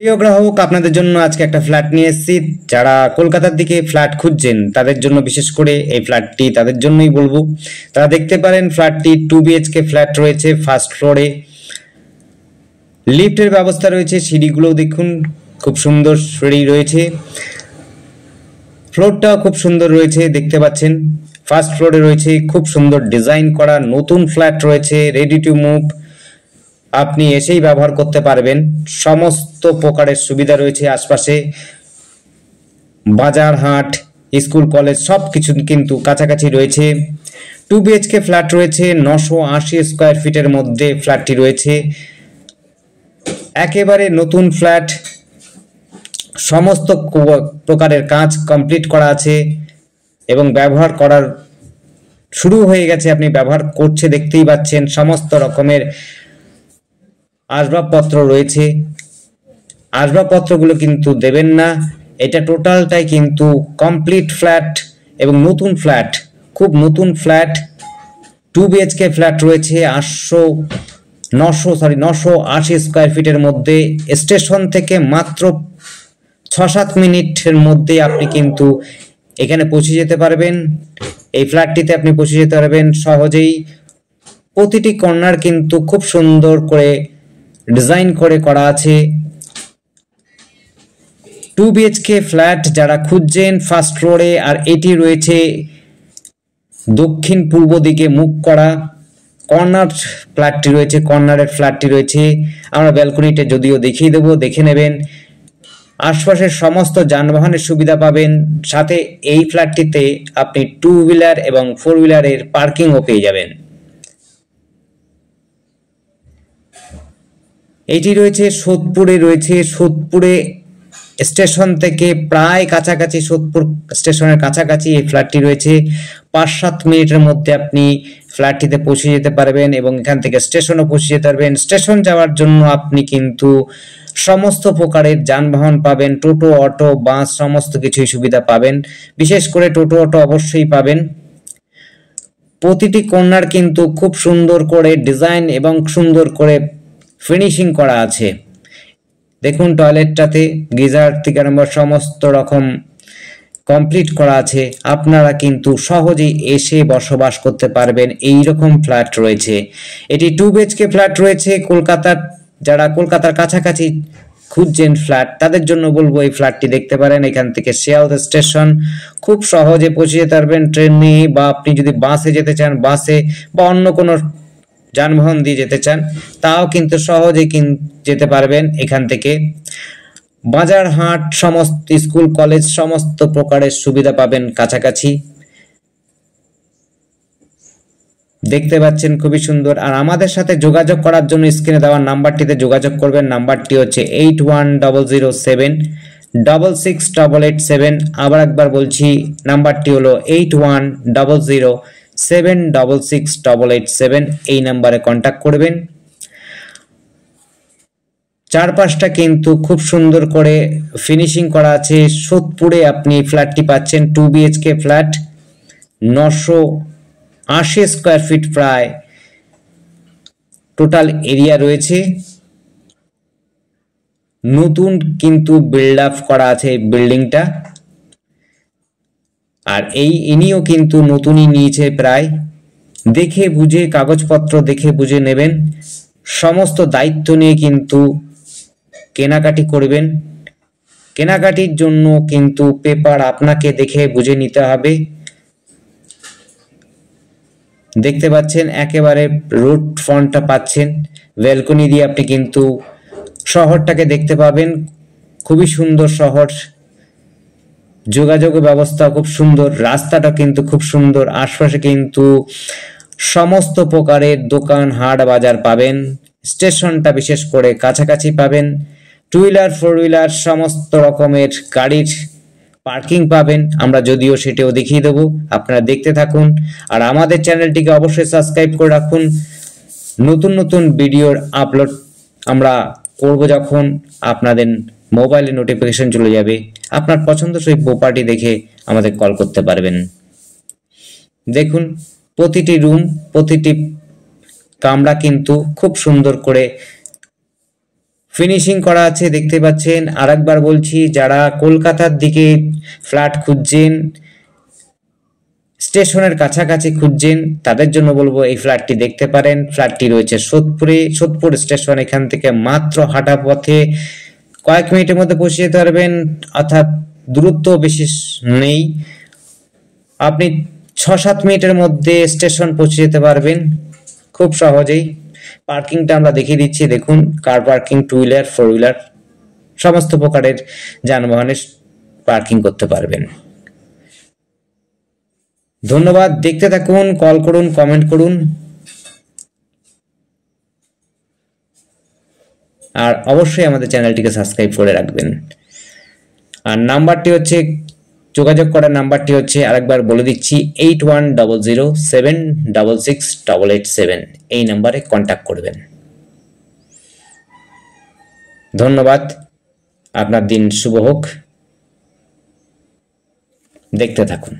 প্রিয় গ্রাহক, আপনাদের জন্য আজকে একটা ফ্ল্যাট নিয়ে এসেছি। যারা কলকাতার দিকে ফ্ল্যাট খুঁজছেন তাদের জন্য বিশেষ করে এই ফ্ল্যাটটি তাদের জন্যই বলবো। তারা দেখতে পারেন ফ্ল্যাটটি 2 BHK ফ্ল্যাট রয়েছে। ফার্স্ট ফ্লোরে লিফটের ব্যবস্থা রয়েছে, সিঁড়িগুলো দেখুন খুব সুন্দর সিঁড়ি রয়েছে, ফ্লোরটাও খুব সুন্দর রয়েছে দেখতে পাচ্ছেন। ফার্স্ট ফ্লোরে রয়েছে খুব সুন্দর ডিজাইন করা নতুন ফ্ল্যাট রয়েছে, রেডি টু মুভ। আপনি এসেই ব্যবহার করতে পারবেন, সমস্ত প্রকারের সুবিধা রয়েছে। আশপাশে বাজার, হাট, স্কুল, কলেজ সব কিছু কিন্তু কাছাকাছি রয়েছে। 2 BHK ফ্ল্যাট রয়েছে, 980 স্কোয়ার ফিটের মধ্যে ফ্ল্যাটটি রয়েছে। একেবারে নতুন ফ্ল্যাট, সমস্ত প্রকারের কাজ কমপ্লিট করা আছে এবং ব্যবহার করার শুরু হয়ে গেছে। আপনি ব্যবহার করছে দেখতেই পাচ্ছেন, সমস্ত রকমের আসবাবপত্র রয়েছে। আসবাবপত্রগুলো কিন্তু দেবেন না, এটা টোটালটাই কিন্তু কমপ্লিট ফ্ল্যাট এবং নতুন ফ্ল্যাট, খুব নতুন ফ্ল্যাট। 2 BHK ফ্ল্যাট রয়েছে 980 স্কোয়ার ফিটের মধ্যে। স্টেশন থেকে মাত্র 6-7 মিনিটের মধ্যে আপনি কিন্তু এখানে পৌঁছে যেতে পারবেন। এই ফ্ল্যাটটিতে আপনি পৌঁছে যেতে পারবেন সহজেই। প্রতিটি কর্নার কিন্তু খুব সুন্দর করে ডিজাইন করে করা আছে। 2 BHK ফ্ল্যাট যারা খুঁজছেন ফার্স্ট ফ্লোরে, আর এটি রয়েছে দক্ষিণ পূর্ব দিকে মুখ করা। কর্নার ফ্ল্যাটটি রয়েছে, কর্নারের ফ্ল্যাটটি রয়েছে। আমরা ব্যালকনিটা যদিও দেখিয়ে দেবো, দেখে নেবেন। আশপাশের সমস্ত যানবাহনের সুবিধা পাবেন, সাথে এই ফ্ল্যাটটিতে আপনি 2 হুইলার এবং 4 হুইলারের পার্কিংও পেয়ে যাবেন। এটি রয়েছে সোদপুরে, সোদপুরে স্টেশন থেকে প্রায় কাছাকাছি, সোদপুর স্টেশনের কাছাকাছি এই ফ্ল্যাটটি রয়েছে। 5-7 মিনিটের মধ্যে আপনি ফ্ল্যাটটিতে পৌঁছে যেতে পারবেন এবং এখান থেকে স্টেশনও পৌঁছে যেতে পারবেন। স্টেশন যাওয়ার জন্য আপনি কিন্তু সমস্ত প্রকারের যানবাহন পাবেন, টোটো, অটো, বাস সমস্ত কিছুই সুবিধা পাবেন। বিশেষ করে টোটো, অটো অবশ্যই পাবেন। প্রতিটি কর্নার কিন্তু খুব সুন্দর করে ডিজাইন এবং সুন্দর করে ফিনিশিং করা আছে। দেখুন টয়লেটটাতে গিজার থেকে আরম্ভ সমস্ত রকম কমপ্লিট করা আছে। আপনারা কিন্তু সহজেই এসে বসবাস করতে পারবেন, এই রকম ফ্ল্যাট রয়েছে। এটি 2 BHK ফ্ল্যাট রয়েছে। যারা কলকাতার কাছাকাছি খুঁজছেন ফ্ল্যাট তাদের জন্য বলবো এই ফ্ল্যাটটি দেখতে পারেন। এখান থেকে শিয়ালদা স্টেশন খুব সহজে পৌঁছে যেতে পারবেন ট্রেনে, বা আপনি যদি বাসে যেতে চান বাসে, বা অন্য কোনো যানবাহন দিয়ে যেতে চান তাও কিন্তু সহজে যেতে পারবেন এখান থেকে। বাজার, হাট, সমস্ত স্কুল, কলেজ সমস্ত প্রকারের সুবিধা পাবেন কাছাকাছি। দেখতে পাচ্ছেন খুবই সুন্দর। আর আমাদের সাথে যোগাযোগ করার জন্য স্ক্রিনে দেওয়া নাম্বারটিতে যোগাযোগ করবেন। নাম্বারটি হচ্ছে 8100766887। আবার একবার বলছি, নাম্বারটি হলো 8100766887। এই নাম্বারে কন্ট্যাক্ট করবেন। চারপাশটা কিন্তু খুব সুন্দর করে ফিনিশিং করা আছে। সোদপুরে আপনি ফ্ল্যাটটি পাচ্ছেন, 2 BHK ফ্ল্যাট, 980 স্কোয়ার ফিট প্রায় টোটাল এরিয়া রয়েছে। নতুন কিন্তু বিল্ড আপ করা আছে বিল্ডিংটা। আর ইনিও কিন্তু নতুনই নিয়েছে প্রায়। দেখে বুঝে, কাগজপত্র দেখে বুঝে নেবেন, সমস্ত দায়িত্ব নিয়ে কিন্তু কেনাকাটি করবেন। কেনাকাটির জন্য কিন্তু পেপার আপনাকে দেখে বুঝে নিতে হবে। দেখতে পাচ্ছেন একেবারে রোড ফ্রন্টটা পাচ্ছেন, ব্যালকনি দিয়ে আপনি কিন্তু শহরটাকে দেখতে পাবেন। খুবই সুন্দর শহর, যোগাযোগ ব্যবস্থা খুব সুন্দর, রাস্তাটা কিন্তু খুব সুন্দর। আশপাশে কিন্তু সমস্ত প্রকারের দোকান, হাট, বাজার পাবেন। স্টেশনটা বিশেষ করে কাছাকাছি পাবেন। 2 হুইলার, 4 হুইলার সমস্ত রকমের গাড়ির পার্কিং পাবেন। আমরা যদিও সেটাও দেখিয়ে দেবো, আপনারা দেখতে থাকুন। আর আমাদের চ্যানেলটিকে অবশ্যই সাবস্ক্রাইব করে রাখুন। নতুন নতুন ভিডিওর আপলোড আমরা করব যখন, আপনাদের মোবাইলে নোটিফিকেশন চলে যাবে। আপনার পছন্দসই প্রপার্টি দেখে আমাদের কল করতে পারবেন। দেখুন প্রতিটি রুম, প্রতিটি কামরা কিন্তু খুব সুন্দর করে ফিনিশিং করা আছে দেখতে পাচ্ছেন। আরেকবার বলছি, যারা কলকাতার দিকে ফ্ল্যাট খুঁজছেন, স্টেশনের কাছাকাছি খুঁজছেন, তাদের জন্য বলবো এই ফ্ল্যাটটি দেখতে পারেন। ফ্ল্যাটটি রয়েছে সোদপুরে। সোদপুর স্টেশন এখান থেকে মাত্র হাঁটা পথে কয়েক মিনিটের মধ্যে পৌঁছে যেতে পারবেন, অর্থাৎ দূরত্ব বেশি নেই। আপনি 6-7 মিনিটের মধ্যে স্টেশন পৌঁছে যেতে পারবেন খুব সহজেই। পার্কিংটা আমরা দেখিয়ে দিচ্ছি, দেখুন কার পার্কিং, 2 হুইলার 4 হুইলার সমস্ত প্রকারের যানবাহনের পার্কিং করতে পারবেন। ধন্যবাদ, দেখতে থাকুন, কল করুন, কমেন্ট করুন, আর অবশ্যই আমাদের চ্যানেলটিকে সাবস্ক্রাইব করে রাখবেন। আর নাম্বারটি হচ্ছে, যোগাযোগ করার নাম্বারটি হচ্ছে, আরেকবার বলে দিচ্ছি, 8100766887। এই নাম্বারে কন্ট্যাক্ট করবেন। ধন্যবাদ, আপনার দিন শুভ হোক, দেখতে থাকুন।